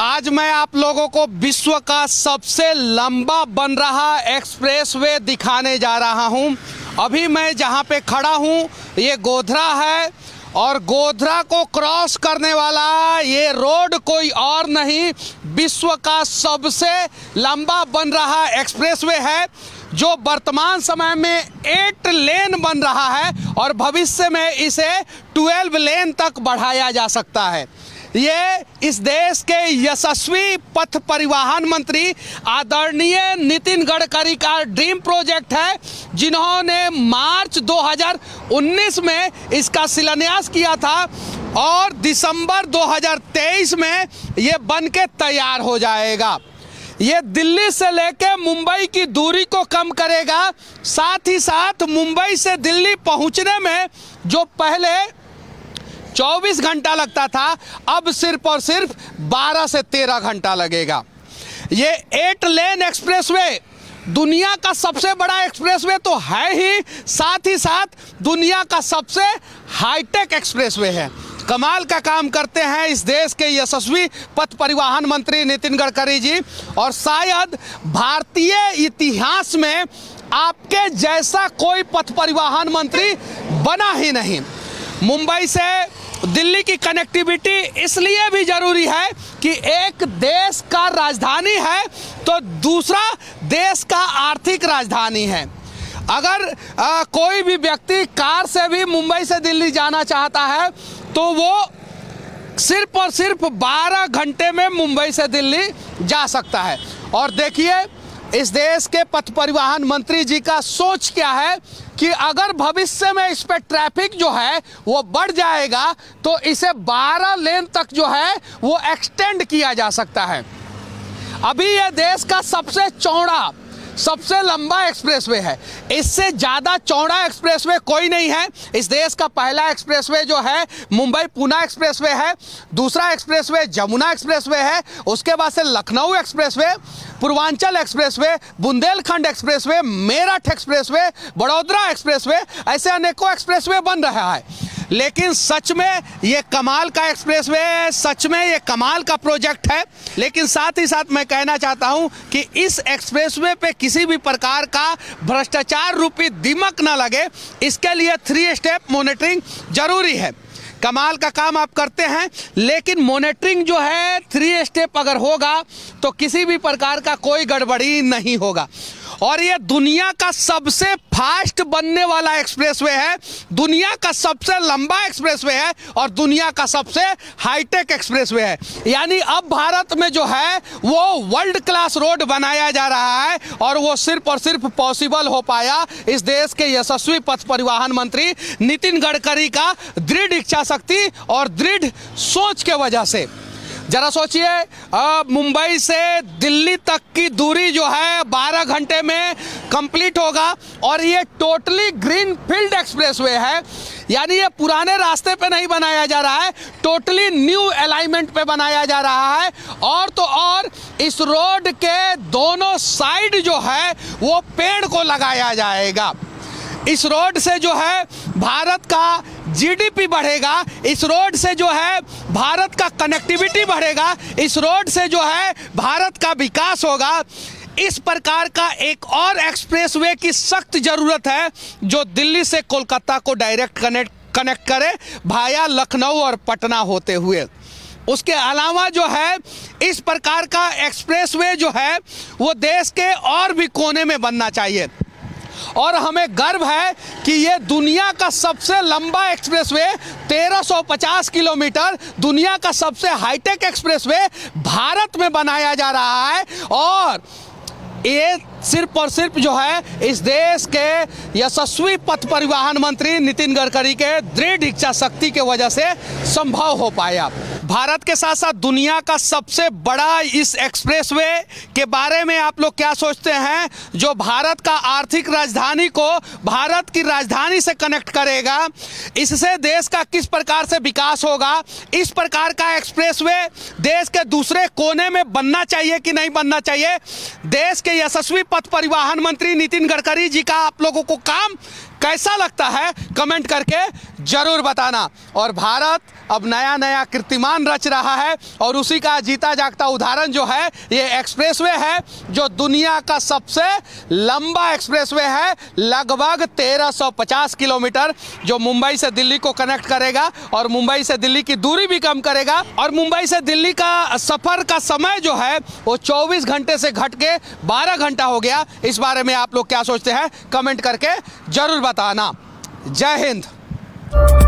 आज मैं आप लोगों को विश्व का सबसे लंबा बन रहा एक्सप्रेसवे दिखाने जा रहा हूं। अभी मैं जहां पे खड़ा हूं ये गोधरा है और गोधरा को क्रॉस करने वाला ये रोड कोई और नहीं, विश्व का सबसे लंबा बन रहा एक्सप्रेसवे है जो वर्तमान समय में 8 लेन बन रहा है और भविष्य में इसे 12 लेन तक बढ़ाया जा सकता है। ये इस देश के यशस्वी पथ परिवहन मंत्री आदरणीय नितिन गडकरी का ड्रीम प्रोजेक्ट है, जिन्होंने मार्च 2019 में इसका शिलान्यास किया था और दिसंबर 2023 में ये बन के तैयार हो जाएगा। ये दिल्ली से लेकर मुंबई की दूरी को कम करेगा, साथ ही साथ मुंबई से दिल्ली पहुंचने में जो पहले 24 घंटा लगता था अब सिर्फ और सिर्फ 12 से 13 घंटा लगेगा। ये 8 लेन एक्सप्रेसवे दुनिया का सबसे बड़ा एक्सप्रेसवे तो है ही, साथ दुनिया का सबसे हाईटेक एक्सप्रेसवे है। कमाल का काम करते हैं इस देश के यशस्वी पथ परिवहन मंत्री नितिन गडकरी जी, और शायद भारतीय इतिहास में आपके जैसा कोई पथ परिवहन मंत्री बना ही नहीं। मुंबई से दिल्ली की कनेक्टिविटी इसलिए भी जरूरी है कि एक देश का राजधानी है तो दूसरा देश का आर्थिक राजधानी है। अगर कोई भी व्यक्ति कार से भी मुंबई से दिल्ली जाना चाहता है तो वो सिर्फ और सिर्फ 12 घंटे में मुंबई से दिल्ली जा सकता है। और देखिए इस देश के पथ परिवहन मंत्री जी का सोच क्या है कि अगर भविष्य में इस पे ट्रैफिक जो है वो बढ़ जाएगा तो इसे 12 लेन तक जो है वो एक्सटेंड किया जा सकता है। अभी यह देश का सबसे चौड़ा सबसे लंबा एक्सप्रेसवे है, इससे ज़्यादा चौड़ा एक्सप्रेसवे कोई नहीं है। इस देश का पहला एक्सप्रेसवे जो है मुंबई पुणे एक्सप्रेसवे है, दूसरा एक्सप्रेसवे जमुना एक्सप्रेसवे है, उसके बाद से Lucknow expressway, Purvanchal expressway, Bundelkhand expressway, Meerut expressway, Baroda expressway, ऐसे अनेकों एक्सप्रेसवे बन रहा है। लेकिन सच में ये कमाल का एक्सप्रेसवे है, सच में ये कमाल का प्रोजेक्ट है। लेकिन साथ ही साथ मैं कहना चाहता हूं कि इस एक्सप्रेसवे पे किसी भी प्रकार का भ्रष्टाचार रूपी दीमक ना लगे, इसके लिए 3 स्टेप मॉनिटरिंग जरूरी है। कमाल का काम आप करते हैं, लेकिन मॉनिटरिंग जो है 3 स्टेप अगर होगा तो किसी भी प्रकार का कोई गड़बड़ी नहीं होगा। और ये दुनिया का सबसे फास्ट बनने वाला एक्सप्रेसवे है, दुनिया का सबसे लंबा एक्सप्रेसवे है और दुनिया का सबसे हाईटेक एक्सप्रेसवे है। यानी अब भारत में जो है वो वर्ल्ड क्लास रोड बनाया जा रहा है और वो सिर्फ और सिर्फ पॉसिबल हो पाया इस देश के यशस्वी पथ परिवहन मंत्री नितिन गडकरी का दृढ़ इच्छा शक्ति और दृढ़ सोच के वजह से। जरा सोचिए, मुंबई से दिल्ली तक की दूरी जो है 12 घंटे में कंप्लीट होगा और ये टोटली ग्रीन फील्ड एक्सप्रेसवे है। यानी ये पुराने रास्ते पे नहीं बनाया जा रहा है, टोटली न्यू अलाइनमेंट पे बनाया जा रहा है। और तो और इस रोड के दोनों साइड जो है वो पेड़ को लगाया जाएगा। इस रोड से जो है भारत का जीडीपी बढ़ेगा, इस रोड से जो है भारत का कनेक्टिविटी बढ़ेगा, इस रोड से जो है भारत का विकास होगा। इस प्रकार का एक और एक्सप्रेसवे की सख्त जरूरत है जो दिल्ली से कोलकाता को डायरेक्ट कनेक्ट करे भाया लखनऊ और पटना होते हुए। उसके अलावा जो है इस प्रकार का एक्सप्रेसवे जो है वो देश के और भी कोने में बनना चाहिए। और हमें गर्व है कि ये दुनिया का सबसे लंबा एक्सप्रेसवे 1350 किलोमीटर, दुनिया का सबसे हाईटेक एक्सप्रेसवे भारत में बनाया जा रहा है। और ये सिर्फ और सिर्फ जो है इस देश के यशस्वी पथ परिवहन मंत्री नितिन गडकरी के दृढ़ इच्छा शक्ति के वजह से संभव हो पाया। भारत के साथ साथ दुनिया का सबसे बड़ा इस एक्सप्रेसवे के बारे में आप लोग क्या सोचते हैं, जो भारत का आर्थिक राजधानी को भारत की राजधानी से कनेक्ट करेगा, इससे देश का किस प्रकार से विकास होगा। इस प्रकार का एक्सप्रेसवे देश के दूसरे कोने में बनना चाहिए कि नहीं बनना चाहिए। देश के यशस्वी पथ परिवहन मंत्री नितिन गडकरी जी का आप लोगों को काम कैसा लगता है कमेंट करके जरूर बताना। और भारत अब नया नया कीर्तिमान रच रहा है और उसी का जीता जागता उदाहरण जो है ये एक्सप्रेसवे है, जो दुनिया का सबसे लंबा एक्सप्रेसवे है, लगभग 1350 किलोमीटर, जो मुंबई से दिल्ली को कनेक्ट करेगा और मुंबई से दिल्ली की दूरी भी कम करेगा। और मुंबई से दिल्ली का सफर का समय जो है वो 24 घंटे से घट के 12 घंटा हो गया। इस बारे में आप लोग क्या सोचते हैं कमेंट करके जरूर बताना। जय हिंद।